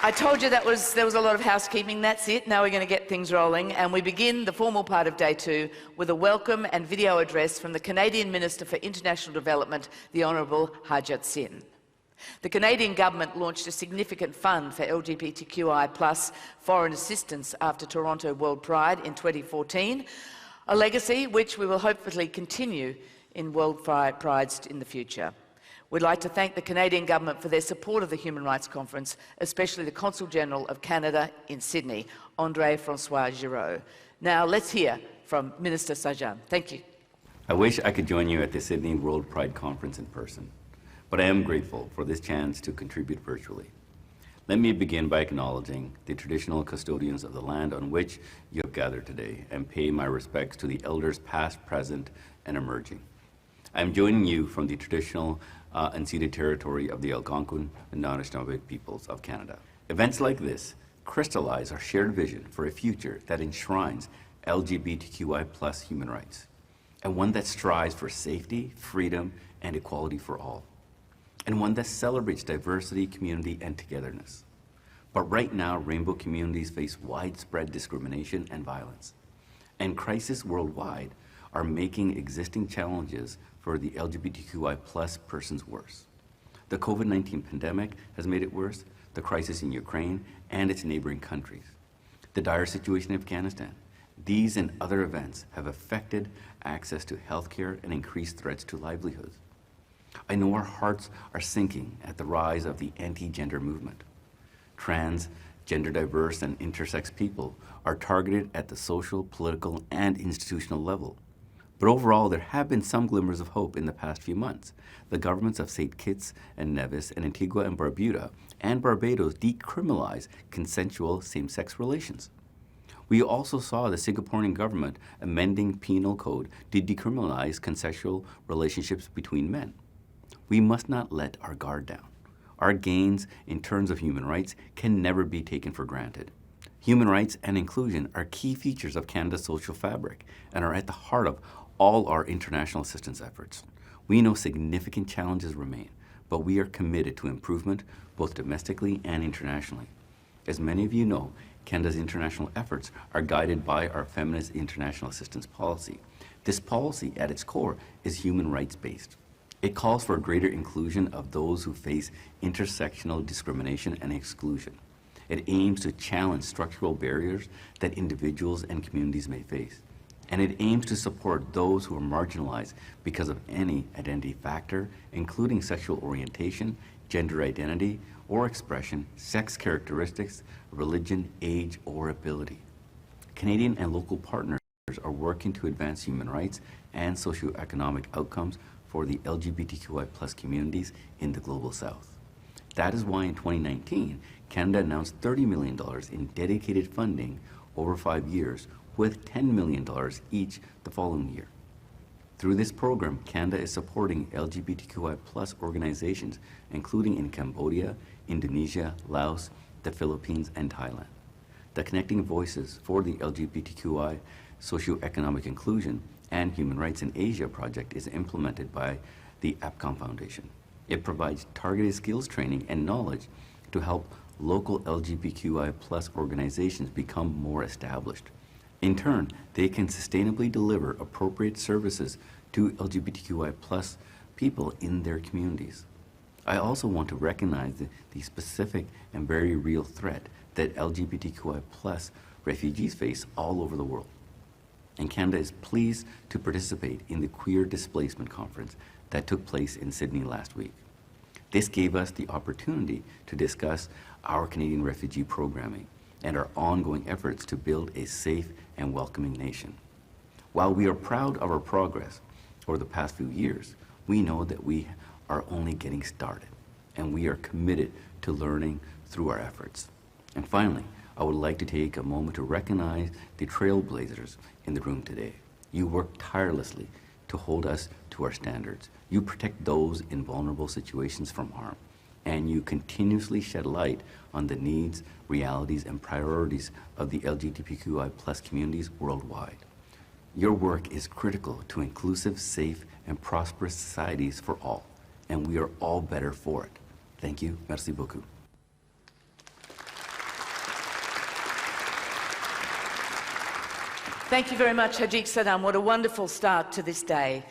I told you there was a lot of housekeeping. That's it. Now we're going to get things rolling, and we begin the formal part of day 2 with a welcome and video address from the Canadian Minister for International Development, the Honourable Harjit Sajjan. The Canadian government launched a significant fund for LGBTQI+ foreign assistance after Toronto World Pride in 2014, a legacy which we will hopefully continue in World Prides in the future. We'd like to thank the Canadian government for their support of the Human Rights Conference, especially the Consul General of Canada in Sydney, André-François Giraud. Now let's hear from Minister Sajjan. Thank you. I wish I could join you at the Sydney World Pride Conference in person, but I am grateful for this chance to contribute virtually. Let me begin by acknowledging the traditional custodians of the land on which you have gathered today and pay my respects to the elders past, present, and emerging. I am joining you from the traditional unceded territory of the Algonquin and Anishinaabe peoples of Canada. Events like this crystallize our shared vision for a future that enshrines LGBTQI+ human rights, and one that strives for safety, freedom, and equality for all, and one that celebrates diversity, community, and togetherness. But right now, rainbow communities face widespread discrimination and violence, and crises worldwide are making existing challenges for the LGBTQI+ persons worse. The COVID-19 pandemic has made it worse, the crisis in Ukraine and its neighboring countries, the dire situation in Afghanistan. These and other events have affected access to healthcare and increased threats to livelihoods. I know our hearts are sinking at the rise of the anti-gender movement. Trans, gender diverse, and intersex people are targeted at the social, political, and institutional level. But overall, there have been some glimmers of hope in the past few months. The governments of St. Kitts and Nevis and Antigua and Barbuda and Barbados decriminalized consensual same-sex relations. We also saw the Singaporean government amending penal code to decriminalize consensual relationships between men. We must not let our guard down. Our gains in terms of human rights can never be taken for granted. Human rights and inclusion are key features of Canada's social fabric and are at the heart of all our international assistance efforts. We know significant challenges remain, but we are committed to improvement both domestically and internationally. As many of you know, Canada's international efforts are guided by our feminist international assistance policy. This policy, at its core, is human rights-based. It calls for greater inclusion of those who face intersectional discrimination and exclusion. It aims to challenge structural barriers that individuals and communities may face. And it aims to support those who are marginalized because of any identity factor, including sexual orientation, gender identity or expression, sex characteristics, religion, age, or ability. Canadian and local partners are working to advance human rights and socioeconomic outcomes for the LGBTQI+ communities in the Global South. That is why in 2019, Canada announced $30 million in dedicated funding over 5 years, with $10 million each the following year. Through this program, Canada is supporting LGBTQI+ organizations, including in Cambodia, Indonesia, Laos, the Philippines, and Thailand. The Connecting Voices for the LGBTQI Socioeconomic Inclusion and Human Rights in Asia project is implemented by the APCOM Foundation. It provides targeted skills training and knowledge to help local LGBTQI+ organizations become more established. In turn, they can sustainably deliver appropriate services to LGBTQI+ people in their communities. I also want to recognize the specific and very real threat that LGBTQI+ refugees face all over the world. And Canada is pleased to participate in the Queer Displacement Conference that took place in Sydney last week. This gave us the opportunity to discuss our Canadian refugee programming and our ongoing efforts to build a safe and welcoming nation. While we are proud of our progress over the past few years, we know that we are only getting started, and we are committed to learning through our efforts. And finally, I would like to take a moment to recognize the trailblazers in the room today. You work tirelessly to hold us to our standards. You protect those in vulnerable situations from harm, and you continuously shed light on the needs, realities, and priorities of the LGBTQI+ communities worldwide. Your work is critical to inclusive, safe, and prosperous societies for all, and we are all better for it. Thank you. Merci beaucoup. Thank you very much, Harjit Sajjan. What a wonderful start to this day.